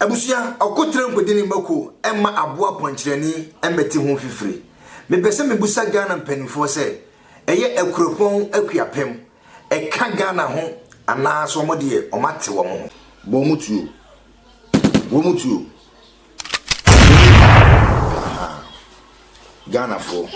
Abusia okotre nkodini mako emma aboa ponkyerani embeti ho fifiri me pese me busa Ghana mpanimfo se eye akuropon akuapem eka Ghana ho ana so modie omate wo mo bo mutuo Ghana fo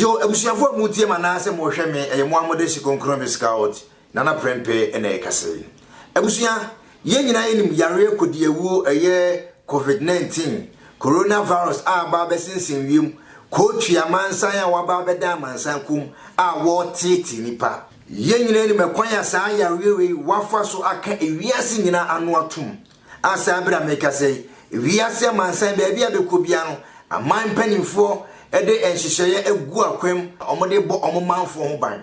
Yo ebusiafo mutie manase mo hwe me eye Muhammad Shikonkro Miskaot nana prempe ene kase ebusia ye nyina enim yare kodiewu eye COVID-19 coronavirus aba besinsin wiem ko tuamansan a waba beda mansan kum a wo titi nipa ye nyina enim kwan ya sa yarewe wafa so aka ewiase nyina anu atum asa abra mekase ewiase mansan ba bia bekobia no aman panimfo ede enhyehyeye egu akwam omode bo omomanfo ho ban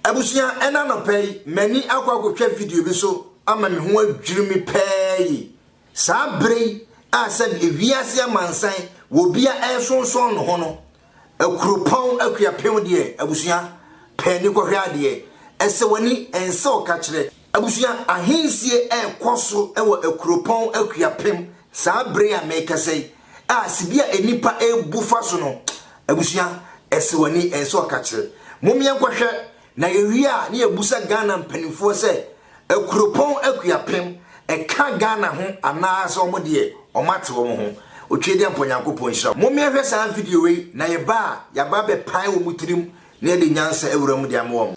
abusia ena no pay mani akwakotwa video bi so ama me ho adwirimi pay sa brei asa ewiase amansan wo bia ensonson no ho no akuropon akuapem de abusia pani kohwe ade ese wani ense okakire abusia ahensie ekoso ewo akuropon akuapem sa brei a mekase sibia enipa ebufa so no abusia esewani enso akakire momia kwahwe na yewia na yebusa Ghana mpanimfo se akuropon akuapem eka Ghana ho ana so omode omate wo ho otwede mponyankopon hira momia hwe sa video we na yaba be pan wo mutirim na ye de nyansa ewuram de amwo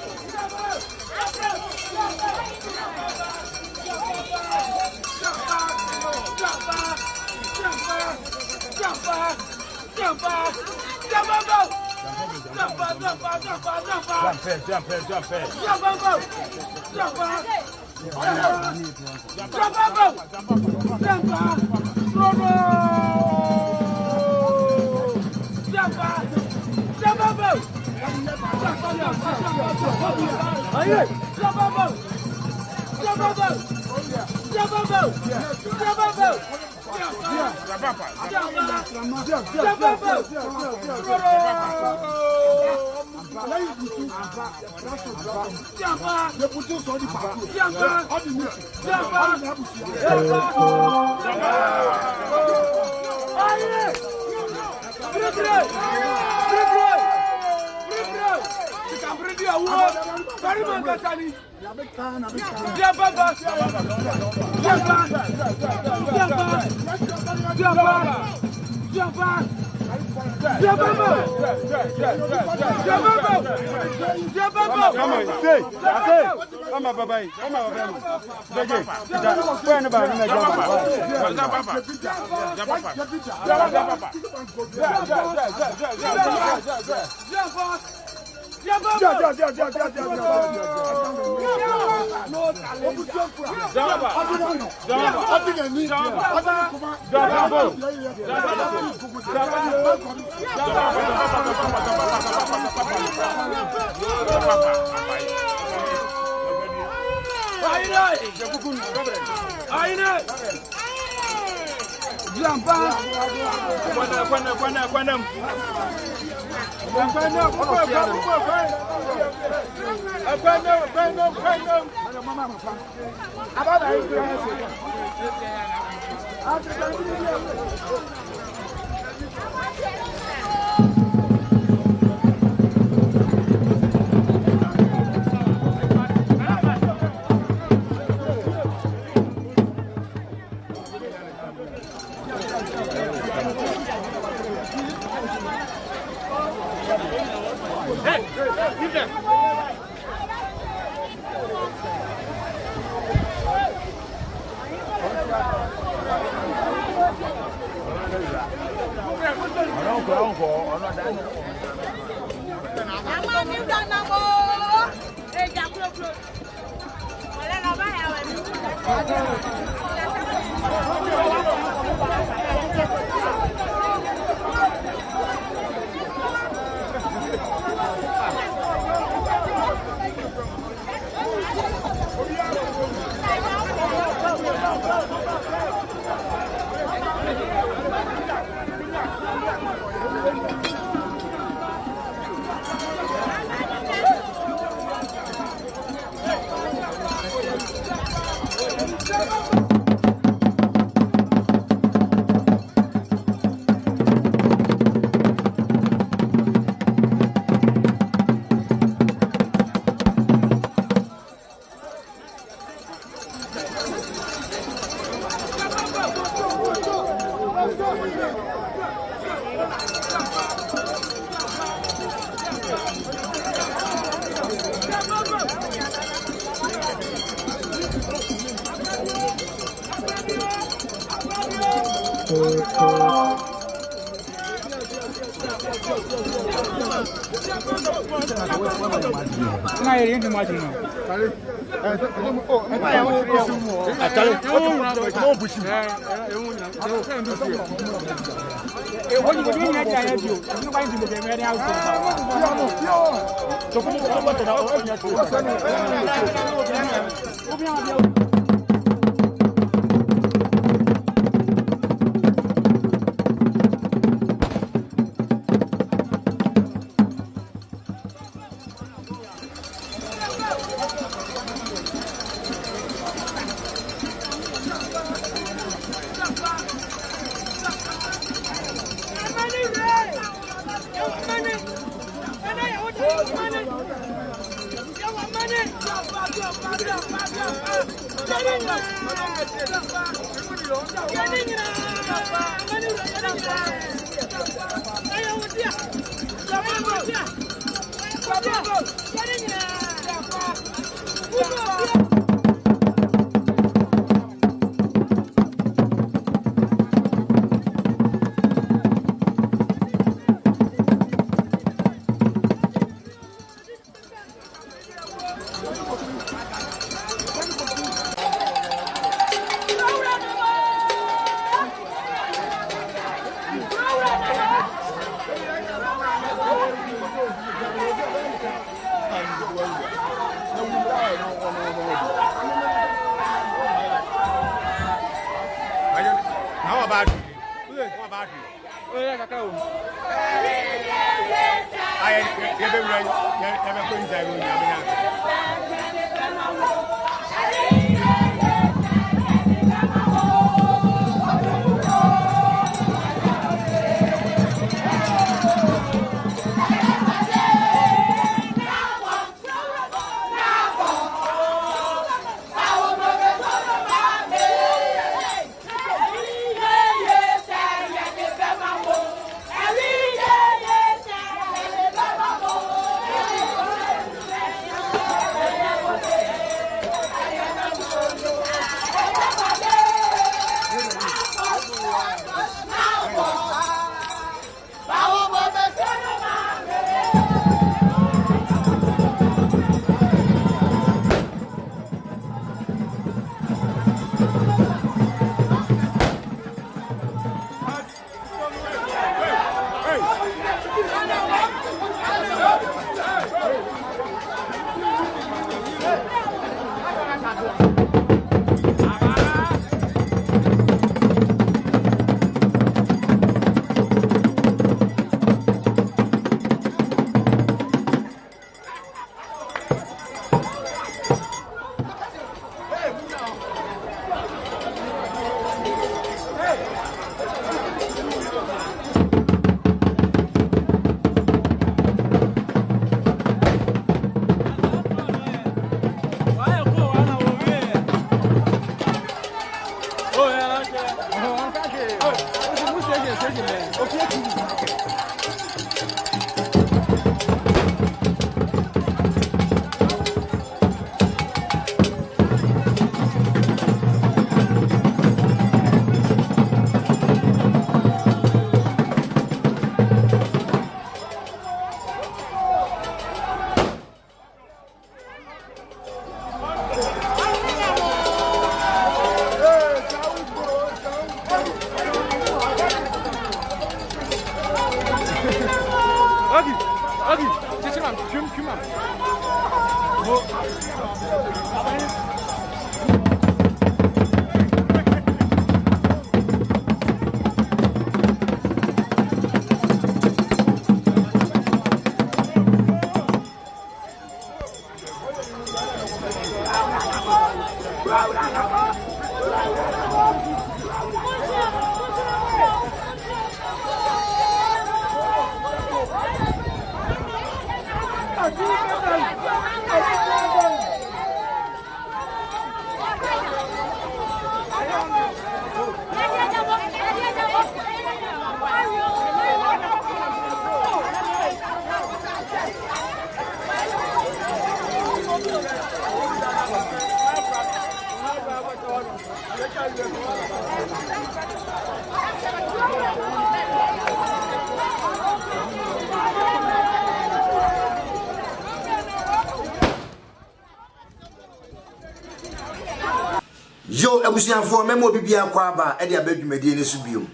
Yo ebusianfo memo bibia kwa aba e de abadwumadi ne so biom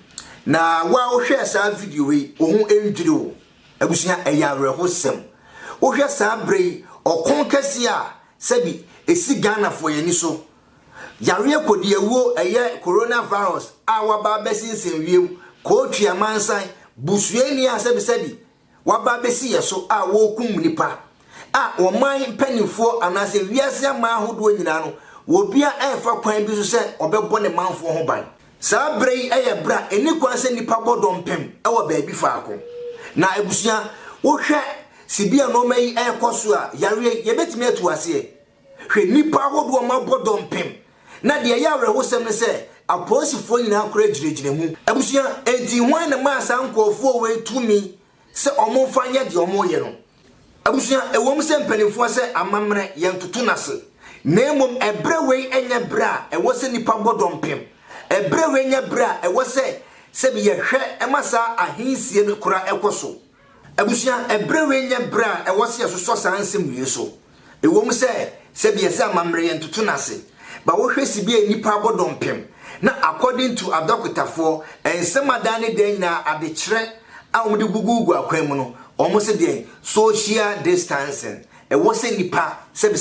na wa wo hwe sa video yi ohun endwiri wo ebusia eyawre hosem wo hwe sa brei okon kase a sebi esi Ghana fo yani so yare kodi ewo eye coronavirus a waba besinsen wiem ko twia mansan busuani a sebi waba besi yeso a wo kum nipa a oman panifo anase wiase ama ahodo nyina no wobia efa kwan bi so se obebɔ ne manfo ho ban saa brei eye bra eni kwan se nipa bodompem ewo baabi faako na ebusia wo hwɛ sibia no mai ekoso a yare yebetimi atu ase hwɛ nipa hodo ma bodompem na de yawre wo sem ne se aposifo nyina akora giregyina mu ebusia enti hwan ne ma sa nkofo we tumi se omo fanya de omo ye no ebusia ewom se mpanifo se amamre yentoto nase Nemum ebrewei enya bra ewo se nipa bodompem ebrewei enya bra ewo se bi ye hwe emasa ahinsie no kura ekoso abusia ebrewei enya bra ewo se yesoso sansem yeso ewom se bi ye se amamre ye ntutu nase ba wo hwe sibia nipa bodompem na according to adokotafo ensemadane den na adekire a omde gugugu akwan mu no omo se de social distancing ewo se nipa sebi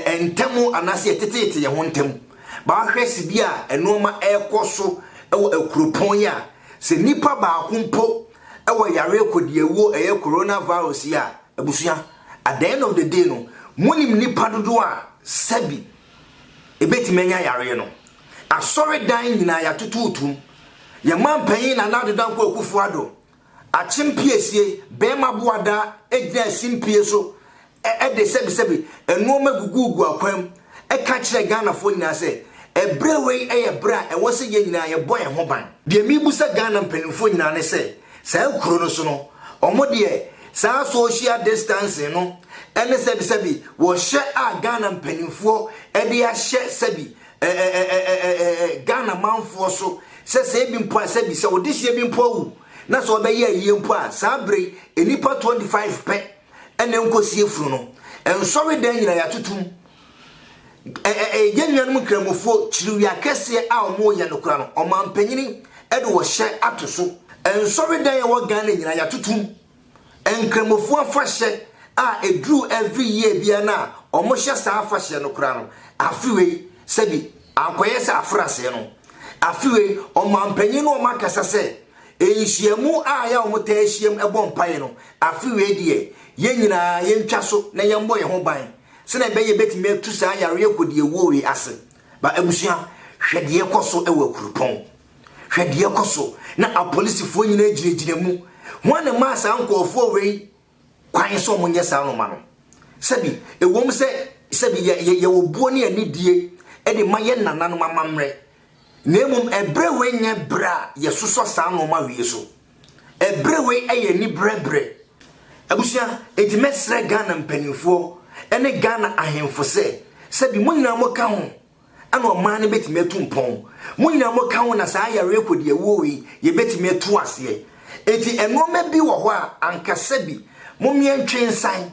entemu anase tetete ye hontem ba hwe sibia enoma ekoso ewo akuropon ya se nipa ba akumpo ewo yare kodi ewo eye coronavirus ya abusuya at the end of the day no munim nipa dodo a sabi ebetimenya yare no asore dan nyina ya tututum ye mampanyin na nadodan ko akufu ado achimpiesie bema boada egina simpie so de sebi enoma gugugu akwam ka kire Ghana fo nyina se ebrewei eye bra e wose ye nyina ye boy ho ban de mi busa Ghana mpanimfo nyina ne se sa kuro no so no omo de sa social distancing no ene sebi wo hye a Ghana mpanimfo e de ya hye sebi Ghana manfo so se bi mpo sebi se wo de hye bi mpo wu na so be ye yie mpo a sa bre enipa 25 pe ene nkosie furu no ensori dan nyina ya tutum yenyanum kramofo chiriwi akese a omo ye no kura no omampanyini ede wo hye atoso ensori dan ye wo Ghana nyina ya tutum enkramofo afahye a edru every year bia na omo hye sa afahye no kura no afiwe sebi ankoye sa afrase no afiwe omampanyini o makasa se enhyiamu a ya omo ta hyiam ebo mpaye no afiwe die yenyina yentwa so na yembo ye ho ban se na be ye betime atu sa yare kodi ewo we ase ba abusia hwede ekoso ewo kurupon hwede ekoso na apolisifo nyina giregyina mu hwane ma sa nkofo we kwan so munye sa no ma no sebi ewom sebi ye obuo ne anidie e de ma ye nananom amamre nemum ebrewe nya bra ye soso sa no ma we so ebrewe eye ni brebre abusia enti mesre Ghana mpanimfo ene Ghana ahemfo sebi munyina mo ka ho ana o man ne betime tumpon munyina mo ka ho na sa yare kodi ewo we ye betime tu ase enti enoma bi wo ho a anka sebi mumie ntwensan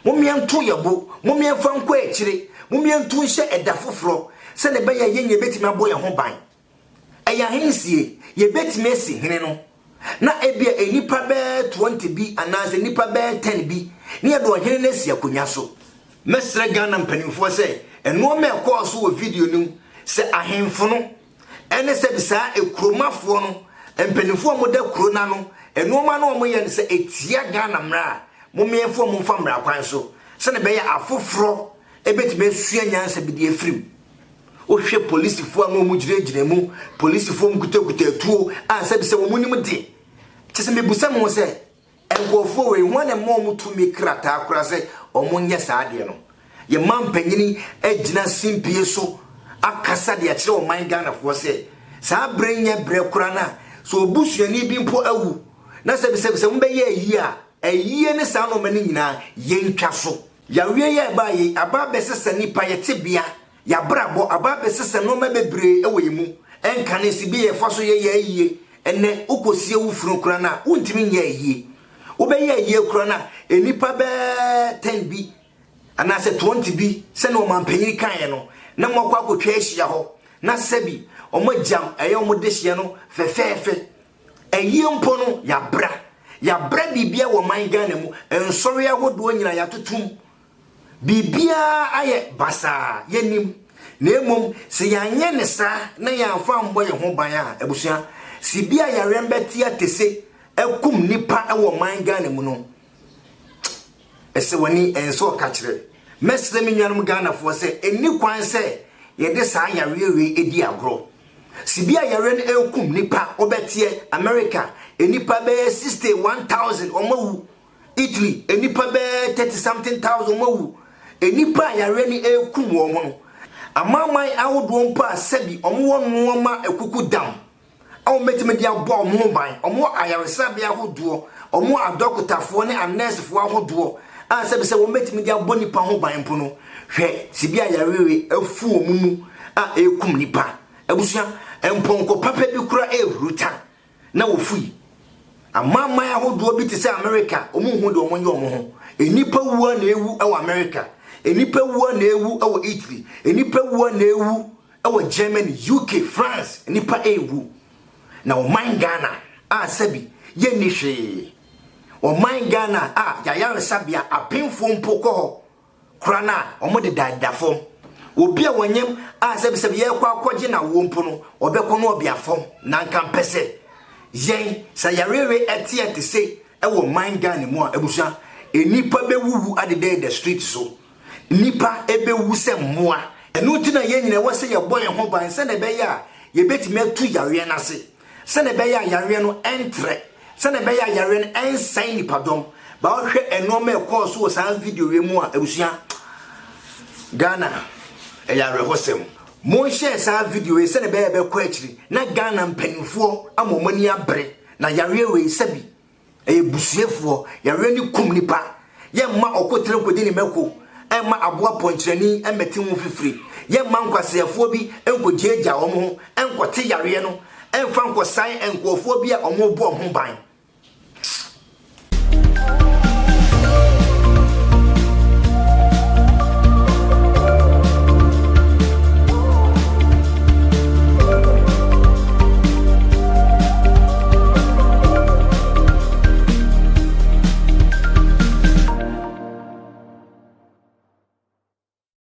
mumie nto yebo mumie fanko akire mumie nto hye eda foforo se ne be ye betime aboye ho ban eya hensie ye betime si hene no na ebia enipa be 20 bi anase nipa be 10 bi ne do hene na sia konya so mesre Ghana mpanimfo se eno me ko so wo video nim se ahemfo no ene se bisa ekromafo no mpanimfo mo da krona no eno ma no mo ye se etia Ghana mra mo miefo mo fa mra kwan so se ne be ya afoforo ebetime sua nyansa bi de afrim o hwe polisifo a mo giregyina mu polisifo mkutakuta tuo a sabi se wo munim de tese mebusa mo se enkofo we hwane mo mutumi krata akora se omonye saade no ye mampanyini agina simpie so akasa de akire o man Ghana fo se sa brenya bre kora na so obusuani bi mpo awu na sabi se mo be ye yi a ayie ne sa no mani nyina ye ntwa so yawe ye ba yi aba besesa nipa ye tebia ya brabo aba besese no mabebre ewo yemu enka ne si bi ye fa so ye yie ene ukosie wufuru kura na untimi nye yie ubeye yie kura na enipa be 10 bi anase 20 bi se no mampanyiri kan ye no na mokwa akotwa ahia ho na sebi omojam eye omodehie no fefefe eyie mpo no ya bra bibia wo man Ghana mu ensori ahodo nyina ya tutum bibia aye basa yenim na emom se yanye ne sa na ya fa mbo ye ho ban a ebusua si bia ya rembeti atese ekum nipa wo man Ghana mu no ese wani enso ka kire mesre me nwanum Ghana fo se eni kwan se ye de sa ya rewe edi agro si bia ya ren ekum nipa obetie America enipa be 61,000 omawu Italy enipa be 30 something thousand omawu enipa ya ren ekum wo no amamai awodo mpa sebi omwo noma ekuku dam awo metime dia bo omho ban omwo ayaresa bia hodo omwo adokotafo ne anesefo ahodo a sebi se wo metime dia bo nipa ho ban mpo no hwe sibia yarewe afu omumu a ekum nipa ebusua emponko papa bi kura eruta na wofui amamai ahodo bi te se America omuhu de omonye omo enipa wuwa na ewu ewa America enipa wuwa na ewu ewa Italy enipa wuwa na ewu ewa Germany UK France enipa ewu na oman Ghana a sebi ye ni hwe oman Ghana a yayare sabia apemfo mpoko ho krana omode dadafom obi a wonyem a sebi ye kwa akwaje na wo mpo no obekọ no obiafom na nka mpese yen sa yarewe ete se ewo man Ghana mu a ebusa enipa bewuwu adede the street so nipa ebewu se mmoa enu ti na ye nyina wose ye boye ho ban se na be ya ye betime atu yare na se se na be ya yare no entre se na be ya yare no ensign nipa dom ba o hwe enoma e course wo san video we mu a ebusia Ghana e yare hosem mo share sa video we se na be ya be kwa akiri na Ghana mpanimfo amomani abre na yare we sabi e busuefo yare ni kum nipa ye ma okotere kodi ni meko emma aboa ponchirani emeti hu fifiri ye ma nkwasefo bi enkojeja omo enkote yare no emfa nkosan enkofo bi a omo bo ho ban